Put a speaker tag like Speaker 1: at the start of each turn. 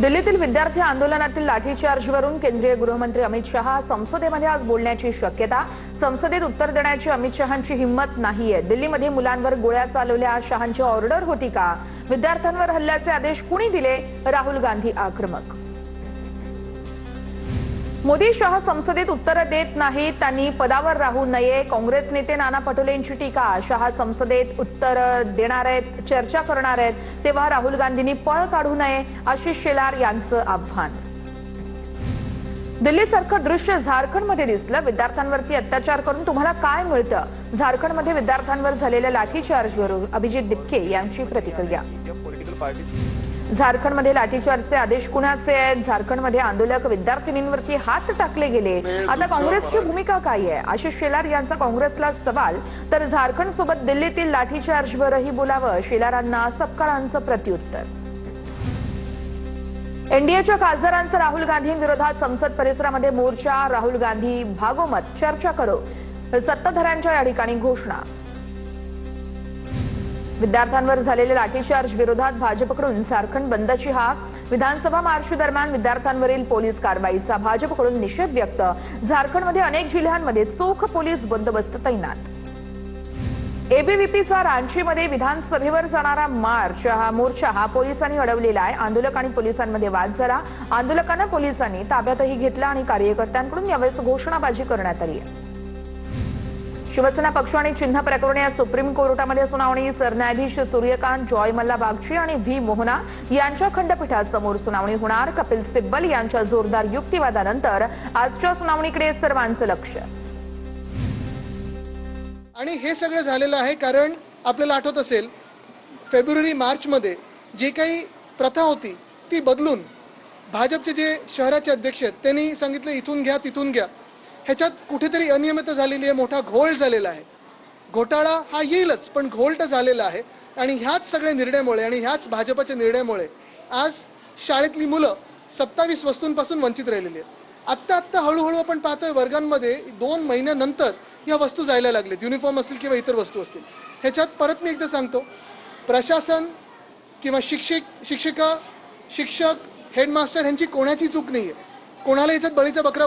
Speaker 1: दिल्लीतील विद्यार्थी आंदोलनातील लाठीचार्जवरून केंद्रीय गृहमंत्री अमित शहा संसदेमध्ये आज बोलण्याची शक्यता। संसदेत उत्तर देण्याची अमित शहांची हिंमत नाहीये। दिल्लीमध्ये मुलांवर गोळ्या चालवल्या, शहांची ऑर्डर होती का? विद्यार्थ्यांवर हल्ल्याचे आदेश कुणी दिले? राहुल गांधी आक्रमक। मोदी शहा संसदेत उत्तर देत नाहीत, त्यांनी पदावर राहू नये। काँग्रेस नेते नाना पटोलेंची टीका। शहा संसदेत उत्तर देणार आहेत, चर्चा करणार आहेत, तेव्हा राहुल गांधींनी पळ काढू नये, आशिष शेलार यांचं आव्हान। दिल्लीसारखं दृश्य झारखंडमध्ये दिसलं। विद्यार्थ्यांवरती अत्याचार करून तुम्हाला काय मिळतं? झारखंडमध्ये विद्यार्थ्यांवर झालेल्या लाठीचार्जवरून अभिजित दिपके यांची प्रतिक्रिया। झारखंडमध्ये लाठीचार्जचे आदेश कुणाचे आहेत? झारखंडमध्ये आंदोलक विद्यार्थिनींवरती हात टाकले गेले, आता काँग्रेसची भूमिका काय आहे? आशिष शेलार यांचा काँग्रेसला सवाल। तर झारखंड सोबत दिल्लीतील लाठीचार्जवरही बोलावं, शेलारांना सपकाळांचं प्रत्युत्तर। एनडीएच्या खासदारांचा राहुल गांधींविरोधात संसद परिसरामध्ये मोर्चा। राहुल गांधी भागोमत चर्चा करो, सत्ताधाऱ्यांच्या या ठिकाणी घोषणा। विद्यार्थ्यांवर झालेल्या लाठीचार्ज विरोधात भाजपकडून झारखंड बंदची हाक। विधानसभा मार्च दरम्यान विद्यार्थ्यांवरील पोलीस कारवाईचा भाजपकडून निषेध व्यक्त। झारखंडमध्ये अनेक जिल्ह्यांमध्ये चोख पोलीस बंदोबस्त तैनात। एबीव्हीपीचा रांचीमध्ये विधानसभेवर जाणारा मोर्चा हा पोलिसांनी अडवलेला आहे। आंदोलक आणि पोलिसांमध्ये वाद झाला। आंदोलकांना पोलिसांनी ताब्यातही घेतलं आणि कार्यकर्त्यांकडून यावेळेस घोषणाबाजी करण्यात आली आहे। शिवसेना पक्ष आणि चिन्ह प्रकरणी आज सुप्रीम कोर्टामध्ये सुनावणी। सरन्यायाधीश सूर्यकांत, जॉय मल्ला बागची आणि व्ही मोहना यांच्या खंडपीठासमोर सुनावणी होणार। कपिल सिब्बल यांच्या जोरदार युक्तिवादानंतर आजच्या सुनावणीकडे सर्वांचं लक्ष।
Speaker 2: आणि हे सगळं झालेलं आहे कारण आपल्याला आठवत असेल फेब्रुवारी मार्चमध्ये जी काही प्रथा होती ती बदलून भाजपचे जे शहराचे अध्यक्ष आहेत त्यांनी सांगितलं इथून घ्या तिथून घ्या। ह्याच्यात कुठेतरी अनियमितता झालेली आहे, मोठा घोळ झालेला आहे। घोटाळा हा येईलच पण घोळ तर झालेला आहे आणि ह्याच सगळ्या निर्णयामुळे आणि ह्याच भाजपच्या निर्णयामुळे आज शाळेतली मुलं 27 वस्तूंपासून वंचित राहिलेली आहेत। आत्ता हळूहळू आपण पाहतोय वर्गांमध्ये 2 महिन्यानंतर ह्या वस्तू जायला लागलेत, युनिफॉर्म असतील किंवा इतर वस्तू असतील। ह्याच्यात परत मी एकदा सांगतो, प्रशासन किंवा शिक्षक, हेडमास्टर ह्यांची कोणाची चूक नाहीये। कोणाला ह्याच्यात बळीचा बकरा